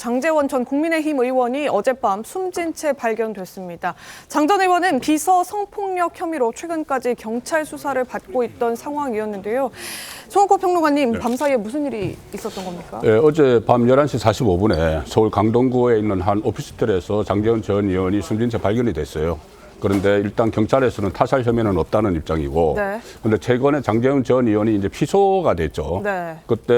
장제원 전 국민의힘 의원이 어젯밤 숨진 채 발견됐습니다. 장 전 의원은 비서 성폭력 혐의로 최근까지 경찰 수사를 받고 있던 상황이었는데요. 송학과 평론가님, 밤사이에 무슨 일이 있었던 겁니까? 네, 어제 밤 11시 45분에 서울 강동구에 있는 한 오피스텔에서 장제원 전 의원이 숨진 채 발견이 됐어요. 그런데 일단 경찰에서는 타살 혐의는 없다는 입장이고, 네. 근데 최근에 장제원 전 의원이 이제 피소가 됐죠. 네. 그때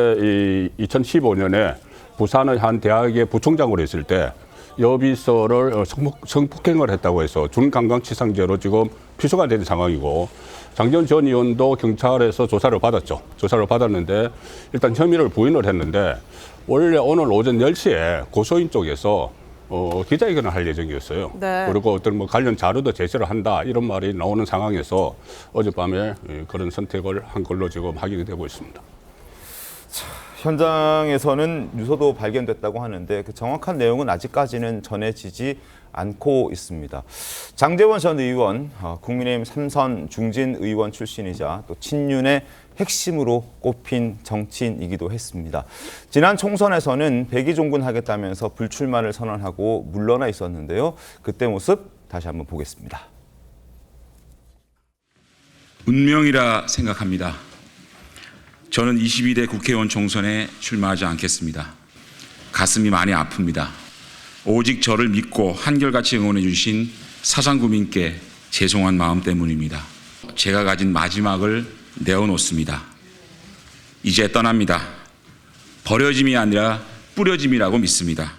2015년에 부산의 한 대학의 부총장으로 있을 때 여비서를 성폭행을 했다고 해서 준강강치상죄로 지금 피소가 된 상황이고, 장제원 전 의원도 경찰에서 조사를 받았죠. 조사를 받았는데 일단 혐의를 부인을 했는데, 원래 오늘 오전 10시에 고소인 쪽에서 기자회견을 할 예정이었어요. 네. 그리고 어떤 뭐 관련 자료도 제시를 한다 이런 말이 나오는 상황에서 어젯밤에 그런 선택을 한 걸로 지금 확인이 되고 있습니다. 현장에서는 유서도 발견됐다고 하는데 그 정확한 내용은 아직까지는 전해지지 않고 있습니다. 장제원 전 의원, 국민의힘 3선 중진 의원 출신이자 또 친윤의 핵심으로 꼽힌 정치인이기도 했습니다. 지난 총선에서는 백의종군하겠다면서 불출마를 선언하고 물러나 있었는데요. 그때 모습 다시 한번 보겠습니다. 운명이라 생각합니다. 저는 22대 국회의원 총선에 출마하지 않겠습니다. 가슴이 많이 아픕니다. 오직 저를 믿고 한결같이 응원해 주신 사상구민께 죄송한 마음 때문입니다. 제가 가진 마지막을 내어놓습니다. 이제 떠납니다. 버려짐이 아니라 뿌려짐이라고 믿습니다.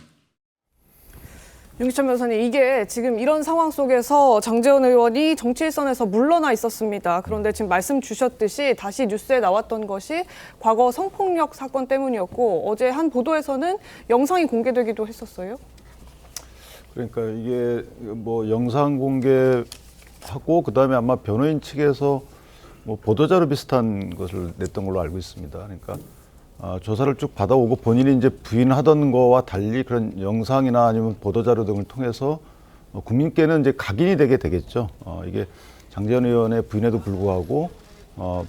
윤기천 변호사님, 이게 지금 이런 상황 속에서 장제원 의원이 정치 일선에서 물러나 있었습니다. 그런데 지금 말씀 주셨듯이 다시 뉴스에 나왔던 것이 과거 성폭력 사건 때문이었고, 어제 한 보도에서는 영상이 공개되기도 했었어요. 그러니까 이게 뭐 영상 공개하고 그다음에 아마 변호인 측에서 뭐 보도자료 비슷한 것을 냈던 걸로 알고 있습니다. 그러니까 조사를 쭉 받아오고 본인이 이제 부인하던 거와 달리 그런 영상이나 아니면 보도자료 등을 통해서 국민께는 이제 각인이 되게 되겠죠. 이게 장제원 의원의 부인에도 불구하고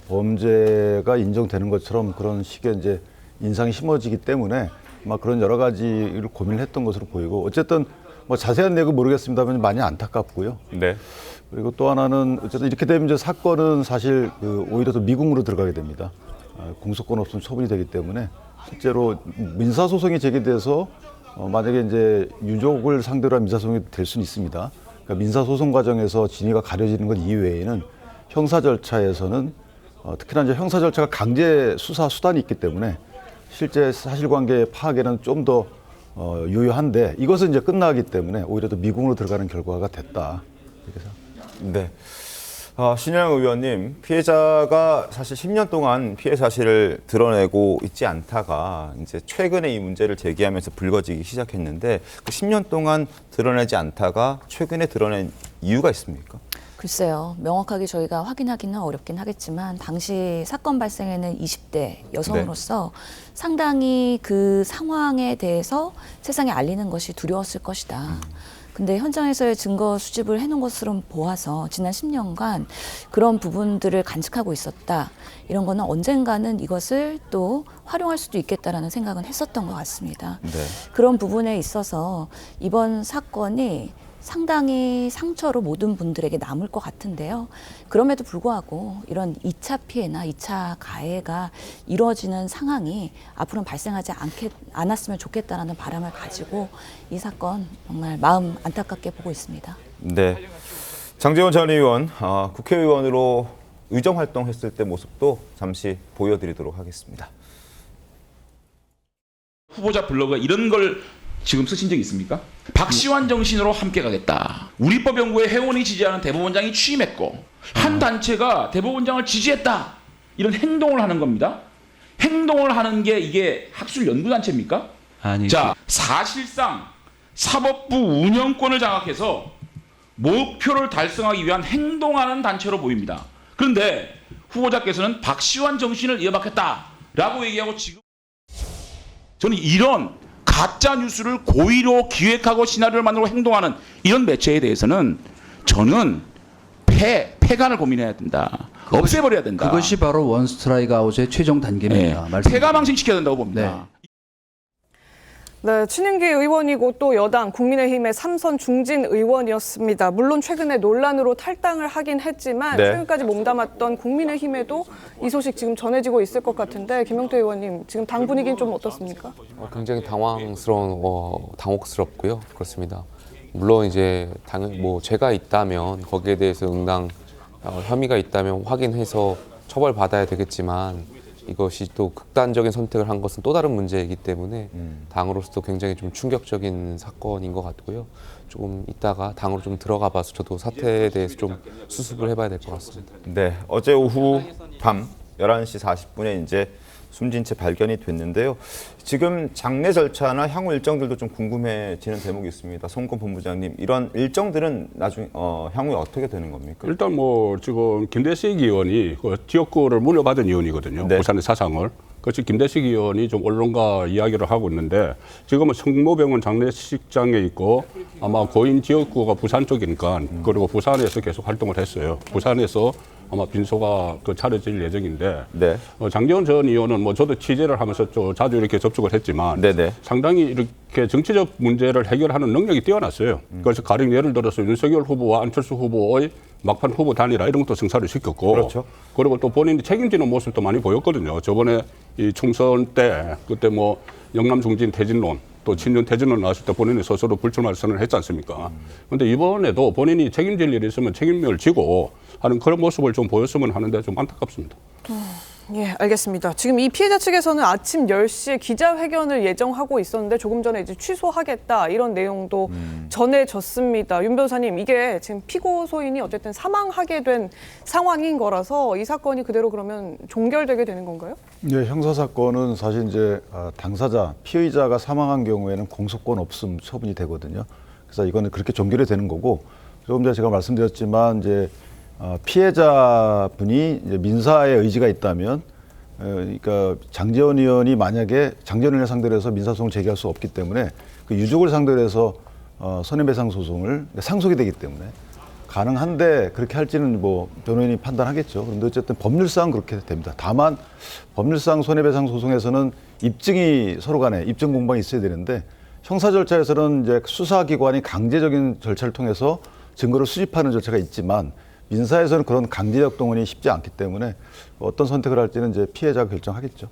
범죄가 인정되는 것처럼 그런 식의 이제 인상이 심어지기 때문에 아마 그런 여러 가지를 고민을 했던 것으로 보이고, 어쨌든 뭐 자세한 내용은 모르겠습니다만 많이 안타깝고요. 네. 그리고 또 하나는 어쨌든 이렇게 되면 이제 사건은 사실 오히려 더 미궁으로 들어가게 됩니다. 공소권 없으면 처분이 되기 때문에 실제로 민사소송이 제기돼서 만약에 이제 유족을 상대로 한 민사소송이 될 수는 있습니다. 그러니까 민사소송 과정에서 진위가 가려지는 것 이외에는 형사 절차에서는 특히나 이제 형사 절차가 강제 수사 수단이 있기 때문에 실제 사실관계 파악에는 좀 더 유효한데, 이것은 이제 끝나기 때문에 오히려 더 미궁으로 들어가는 결과가 됐다, 이렇게 생각합니다. 네. 신영 의원님, 피해자가 사실 10년 동안 피해 사실을 드러내고 있지 않다가 이제 최근에 이 문제를 제기하면서 불거지기 시작했는데, 그 10년 동안 드러내지 않다가 최근에 드러낸 이유가 있습니까? 글쎄요. 명확하게 저희가 확인하기는 어렵긴 하겠지만 당시 사건 발생에는 20대 여성으로서 상당히 그 상황에 대해서 세상에 알리는 것이 두려웠을 것이다. 근데 현장에서의 증거 수집을 해놓은 것으로 보아서 지난 10년간 그런 부분들을 간직하고 있었다. 이런 거는 언젠가는 이것을 또 활용할 수도 있겠다라는 생각은 했었던 것 같습니다. 네. 그런 부분에 있어서 이번 사건이 상당히 상처로 모든 분들에게 남을 것 같은데요. 그럼에도 불구하고 이런 2차 피해나 2차 가해가 이루어지는 상황이 앞으로는 발생하지 않았으면 좋겠다는 바람을 가지고 이 사건 정말 마음 안타깝게 보고 있습니다. 네. 장제원 전 의원, 국회의원으로 의정활동했을 때 모습도 잠시 보여드리도록 하겠습니다. 후보자 블로그 이런 걸 지금 쓰신 적 있습니까? 박시환 정신으로 함께 가겠다. 우리법연구회 회원이 지지하는 대법원장이 취임했고 한 단체가 대법원장을 지지했다. 이런 행동을 하는 겁니다. 행동을 하는 게 이게 학술연구단체입니까? 아니. 자, 사실상 사법부 운영권을 장악해서 목표를 달성하기 위한 행동하는 단체로 보입니다. 그런데 후보자께서는 박시환 정신을 이어받겠다라고 얘기하고, 지금 저는 이런 가짜 뉴스를 고의로 기획하고 시나리오를 만들고 행동하는 이런 매체에 대해서는 저는 폐간을 고민해야 된다. 없애버려야 된다. 그것이 바로 원 스트라이크 아웃의 최종 단계입니다. 폐가 망신시켜야 된다고 봅니다. 네. 네, 친윤계 의원이고 또 여당 국민의힘의 삼선 중진 의원이었습니다. 물론 최근에 논란으로 탈당을 하긴 했지만 네. 최근까지 몸담았던 국민의힘에도 이 소식 지금 전해지고 있을 것 같은데 김용태 의원님 지금 당 분위기는 좀 어떻습니까? 굉장히 당혹스럽고요. 그렇습니다. 물론 이제 뭐 죄가 있다면 거기에 대해서 응당 혐의가 있다면 확인해서 처벌받아야 되겠지만 이것이 또 극단적인 선택을 한 것은 또 다른 문제이기 때문에 당으로서도 굉장히 좀 충격적인 사건인 것 같고요. 조금 이따가 당으로 좀 들어가 봐서 저도 사태에 대해서 좀 수습을 해봐야 될 것 같습니다. 네, 어제 오후 밤 11시 40분에 이제 숨진 채 발견이 됐는데요. 지금 장례 절차나 향후 일정들도 좀 궁금해지는 대목이 있습니다. 송건 본부장님, 이런 일정들은 나중에 향후에 어떻게 되는 겁니까? 일단 뭐 지금 김대식 의원이 그 지역구를 물려받은 의원이거든요. 네. 부산의 사상을. 그래서 김대식 의원이 좀 언론과 이야기를 하고 있는데 지금은 성모병원 장례식장에 있고 아마 고인 지역구가 부산 쪽이니까 그리고 부산에서 계속 활동을 했어요. 부산에서 아마 빈소가 차려질 예정인데 네. 장제원 전 의원은 뭐 저도 취재를 하면서 좀 자주 이렇게 접촉을 했지만 네네. 상당히 이렇게 정치적 문제를 해결하는 능력이 뛰어났어요. 그래서 가령 예를 들어서 윤석열 후보와 안철수 후보의 막판 후보 단일화 이런 것도 성사를 시켰고 그렇죠. 그리고 또 본인이 책임지는 모습도 많이 보였거든요. 저번에 이 총선 때 그때 뭐 영남 중진 퇴진론 또 친윤 퇴진론 나왔을 때 본인이 스스로 불출마 선언을 했지 않습니까? 그런데 이번에도 본인이 책임질 일이 있으면 책임을 지고 하는 그런 모습을 좀 보였으면 하는데 좀 안타깝습니다. 예, 알겠습니다. 지금 이 피해자 측에서는 아침 10시에 기자회견을 예정하고 있었는데 조금 전에 이제 취소하겠다 이런 내용도 전해졌습니다. 윤 변호사님, 이게 지금 피고 소인이 어쨌든 사망하게 된 상황인 거라서 이 사건이 그대로 그러면 종결되게 되는 건가요? 네, 형사 사건은 사실 이제 당사자, 피의자가 사망한 경우에는 공소권 없음 처분이 되거든요. 그래서 이거는 그렇게 종결이 되는 거고, 조금 전에 제가 말씀드렸지만 이제 피해자분이 이제 민사의 의지가 있다면, 그러니까 장제원 의원이 만약에 장제원 의원을 상대로 해서 민사소송을 제기할 수 없기 때문에 그 유족을 상대로 해서 손해배상 소송을 상속이 되기 때문에 가능한데 그렇게 할지는 뭐 변호인이 판단하겠죠. 그런데 어쨌든 법률상 그렇게 됩니다. 다만 법률상 손해배상 소송에서는 입증이 서로 간에 입증 공방이 있어야 되는데 형사 절차에서는 이제 수사기관이 강제적인 절차를 통해서 증거를 수집하는 절차가 있지만 민사에서는 그런 강제적 동원이 쉽지 않기 때문에 어떤 선택을 할지는 이제 피해자가 결정하겠죠.